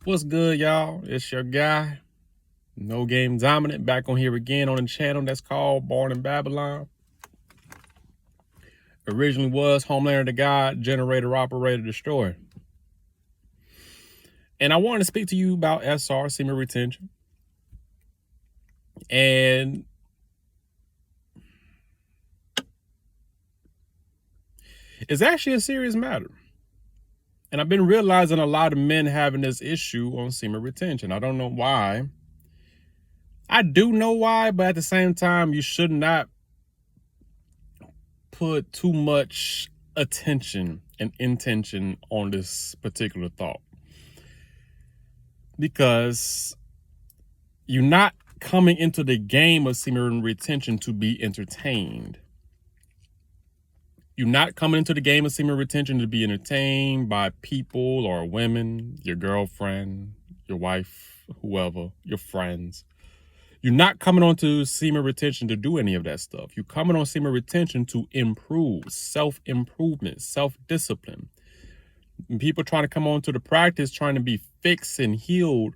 What's good, y'all? It's your guy, No Game Dominant, back on here again on the channel that's called Born in Babylon. Originally was Homelander the God, Generator, Operator, Destroyer. And I wanted to speak to you about SR, Semen Retention. And it's actually a serious matter. And I've been realizing a lot of men having this issue on semen retention. I don't know why. I do know why, but at the same time, you should not put too much attention and intention on this particular thought, because you're not coming into the game of semen retention to be entertained. You're not coming into the game of semen retention to be entertained by people or women, your girlfriend, your wife, whoever, your friends. You're not coming on to semen retention to do any of that stuff. You're coming on semen retention to improve, self-improvement, self-discipline. And people trying to come on to the practice trying to be fixed and healed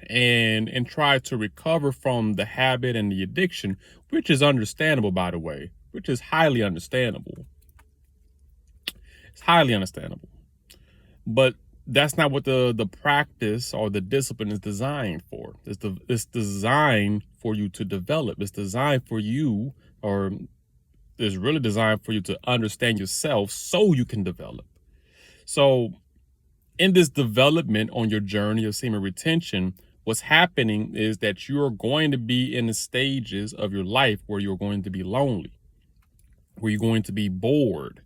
and try to recover from the habit and the addiction, which is understandable, by the way, which is highly understandable. It's highly understandable. But that's not what the practice or the discipline is designed for. It's designed for you to develop. It's designed for you, or it's really designed for you to understand yourself so you can develop. So in this development on your journey of semen retention, what's happening is that you're going to be in the stages of your life where you're going to be lonely, where you're going to be bored.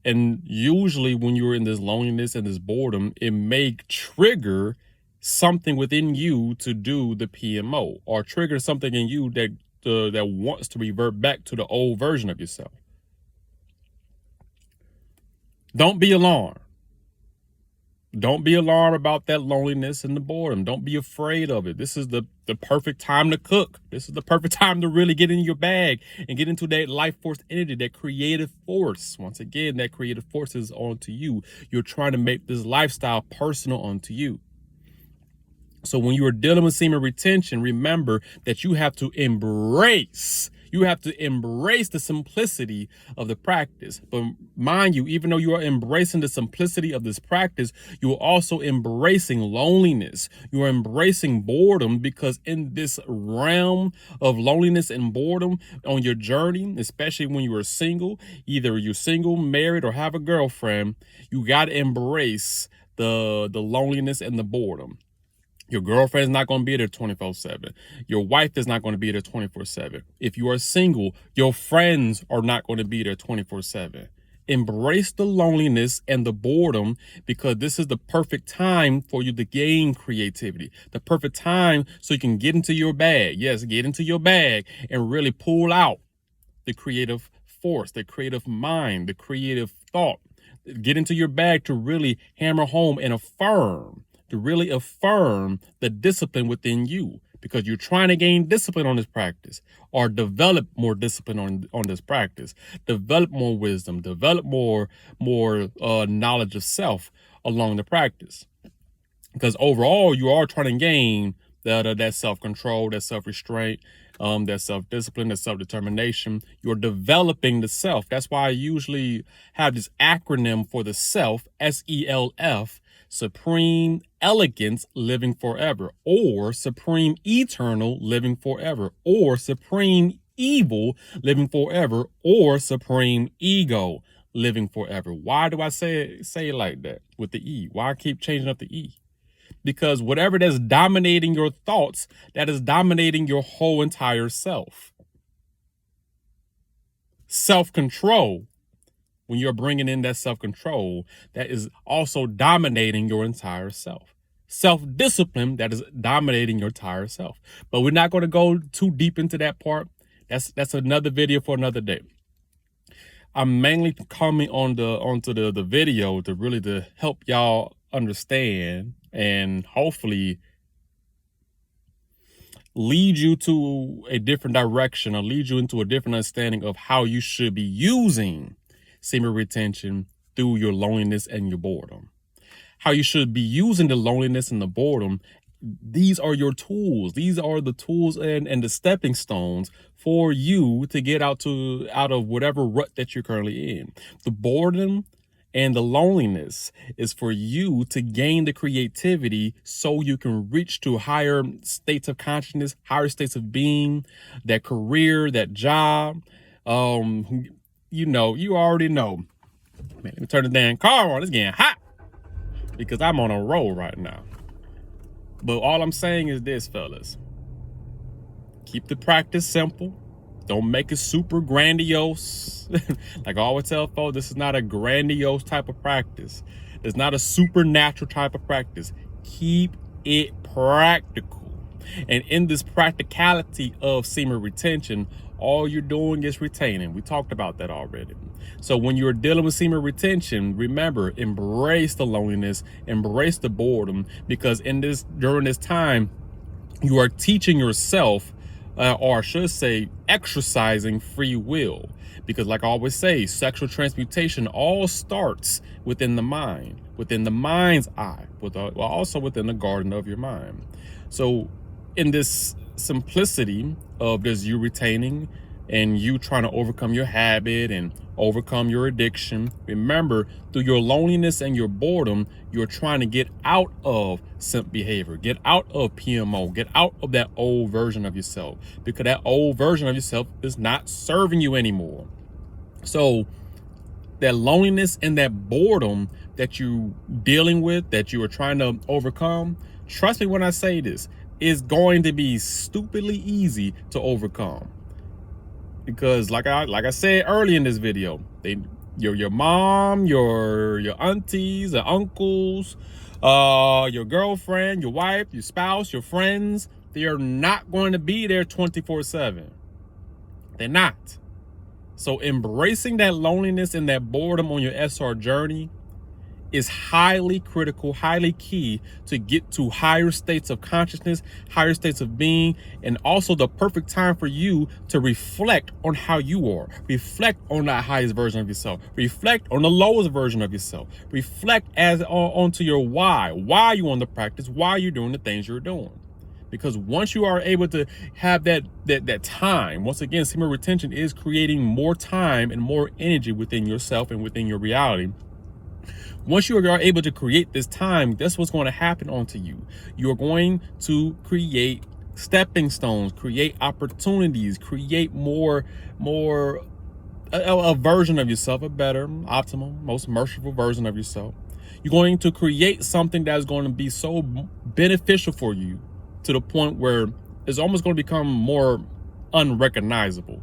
And usually when you're in this loneliness and this boredom, it may trigger something within you to do the PMO, or trigger something in you that wants to revert back to the old version of yourself. Don't be alarmed. Don't be alarmed about that loneliness and the boredom. Don't be afraid of it. This is the perfect time to cook. This is the perfect time to really get in your bag and get into that life force energy, that creative force. Once again, that creative force is onto you. You're trying to make this lifestyle personal onto you. So when you are dealing with semen retention, remember that you have to embrace the simplicity of the practice. But mind you, even though you are embracing the simplicity of this practice, you are also embracing loneliness. You are embracing boredom, because in this realm of loneliness and boredom on your journey, especially when you are single, either you're single, married, or have a girlfriend, you got to embrace the loneliness and the boredom. Your girlfriend is not going to be there 24/7. Your wife is not going to be there 24/7. If you are single, your friends are not going to be there 24/7. Embrace the loneliness and the boredom, because this is the perfect time for you to gain creativity. The perfect time so you can get into your bag. Yes, get into your bag and really pull out the creative force, the creative mind, the creative thought. Get into your bag to really hammer home and affirm. To really affirm the discipline within you, because you're trying to gain discipline on this practice, or develop more discipline on this practice, develop more wisdom, develop more knowledge of self along the practice. Because overall, you are trying to gain that self-control, that self-restraint, that self-discipline, that self-determination. You're developing the self. That's why I usually have this acronym for the self, SELF, Supreme Elegance Living Forever, or Supreme Eternal Living Forever, or Supreme Evil Living Forever, or Supreme Ego Living Forever. Why do I say it like that with the E? Why I keep changing up the E? Because whatever that's dominating your thoughts, that is dominating your whole entire self. Self-control. When you're bringing in that self-control, that is also dominating your entire self. Self-discipline, that is dominating your entire self. But we're not going to go too deep into that part. That's another video for another day. I'm mainly coming onto the video to really help y'all understand and hopefully lead you to a different direction, or lead you into a different understanding of how you should be using semen retention through your loneliness and your boredom. how you should be using the loneliness and the boredom. These are your tools. These are the tools and the stepping stones for you to get out of whatever rut that you're currently in. The boredom and the loneliness is for you to gain the creativity so you can reach to higher states of consciousness, higher states of being, that career, that job. You already know. Man, let me turn the damn car on. It's getting hot because I'm on a roll right now. But all I'm saying is this, fellas. Keep the practice simple. Don't make it super grandiose. Like I always tell folks, this is not a grandiose type of practice. It's not a supernatural type of practice. Keep it practical. And in this practicality of semen retention, all you're doing is retaining. We talked about that already. So when you're dealing with semen retention, remember, embrace the loneliness, embrace the boredom, because during this time, you are teaching yourself, or I should say, exercising free will. Because like I always say, sexual transmutation all starts within the mind, within the mind's eye, also within the garden of your mind. So in this simplicity of just you retaining and you trying to overcome your habit and overcome your addiction, remember, through your loneliness and your boredom, you're trying to get out of simp behavior, get out of PMO, get out of that old version of yourself, because that old version of yourself is not serving you anymore. So that loneliness and that boredom that you dealing with, that you are trying to overcome, trust me when I say this, is going to be stupidly easy to overcome. Because like I said early in this video, your mom, your aunties, your uncles, your girlfriend, your wife, your spouse, your friends, they are not going to be there 24/7. They're not. So embracing that loneliness and that boredom on your SR journey is highly critical, highly key to get to higher states of consciousness, higher states of being, and also the perfect time for you to reflect on how you are. Reflect on that highest version of yourself. Reflect on the lowest version of yourself. Reflect onto your why. Why you on the practice, why you're doing the things you're doing. Because once you are able to have that time, once again, semen retention is creating more time and more energy within yourself and within your reality. Once you are able to create this time, that's what's going to happen onto you. You're going to create stepping stones, create opportunities, create a version of yourself, a better, optimal, most merciful version of yourself. You're going to create something that's going to be so beneficial for you to the point where it's almost going to become more unrecognizable.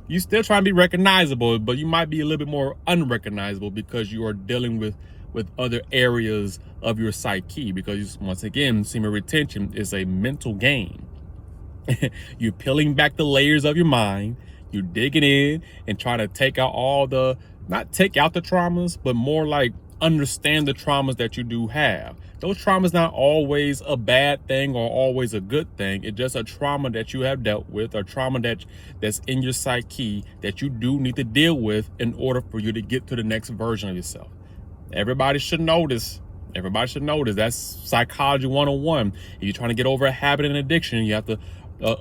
You still trying to be recognizable, but you might be a little bit more unrecognizable because you are dealing with other areas of your psyche. Because once again, semen retention is a mental game. You're peeling back the layers of your mind. You're digging in and trying to take out not take out the traumas, but more like understand the traumas that you do have. Those traumas not always a bad thing or always a good thing. It's just a trauma that you have dealt with, a trauma that's in your psyche that you do need to deal with in order for you to get to the next version of yourself. Everybody should know this. Everybody should know this. That's psychology 101. If you're trying to get over a habit and addiction, you have to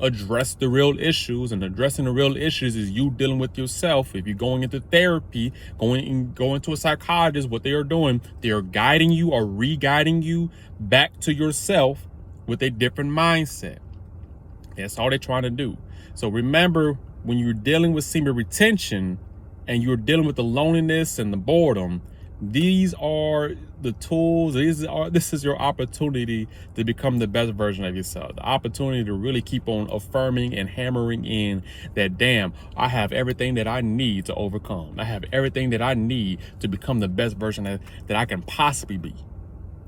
address the real issues, and addressing the real issues is you dealing with yourself. If you're going into therapy, going to a psychologist, what they are doing, they are guiding you or re-guiding you back to yourself with a different mindset. That's all they're trying to do. So remember, when you're dealing with semen retention and you're dealing with the loneliness and the boredom, these are the tools. This is your opportunity to become the best version of yourself. The opportunity to really keep on affirming and hammering in that, damn, I have everything that I need to overcome. I have everything that I need to become the best version that I can possibly be.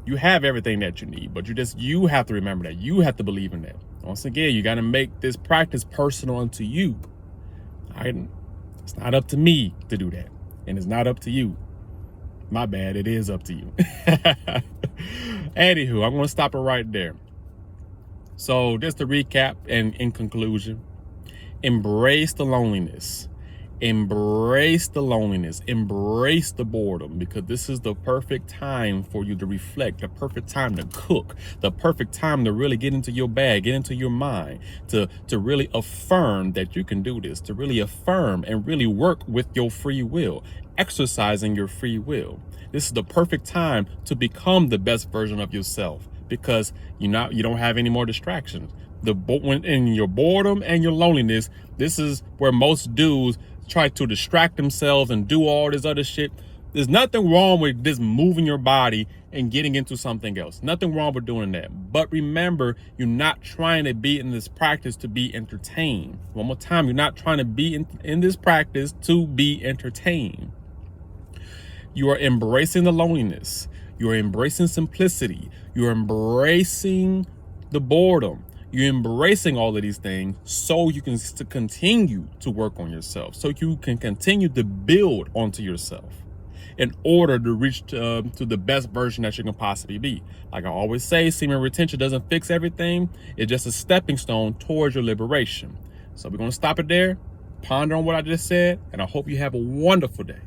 You have everything that you need, but you have to remember that. You have to believe in that. Once again, you got to make this practice personal unto you. It's not up to me to do that, and it's not up to you. My bad, it is up to you. Anywho, I'm going to stop it right there. So just to recap and in conclusion, embrace the loneliness. Embrace the loneliness, embrace the boredom, because this is the perfect time for you to reflect, the perfect time to cook, the perfect time to really get into your bag, get into your mind, to really affirm that you can do this, to really affirm and really work with your free will, exercising your free will. This is the perfect time to become the best version of yourself, because you don't have any more distractions. When in your boredom and your loneliness, this is where most dudes try to distract themselves and do all this other shit. There's nothing wrong with just moving your body and getting into something else. Nothing wrong with doing that. But remember, you're not trying to be in this practice to be entertained. One more time, you're not trying to be in this practice to be entertained. You are embracing the loneliness. You're embracing simplicity. You're embracing the boredom. You're embracing all of these things so you can continue to work on yourself, so you can continue to build onto yourself in order to reach to the best version that you can possibly be. Like I always say, semen retention doesn't fix everything. It's just a stepping stone towards your liberation. So we're going to stop it there, ponder on what I just said, and I hope you have a wonderful day.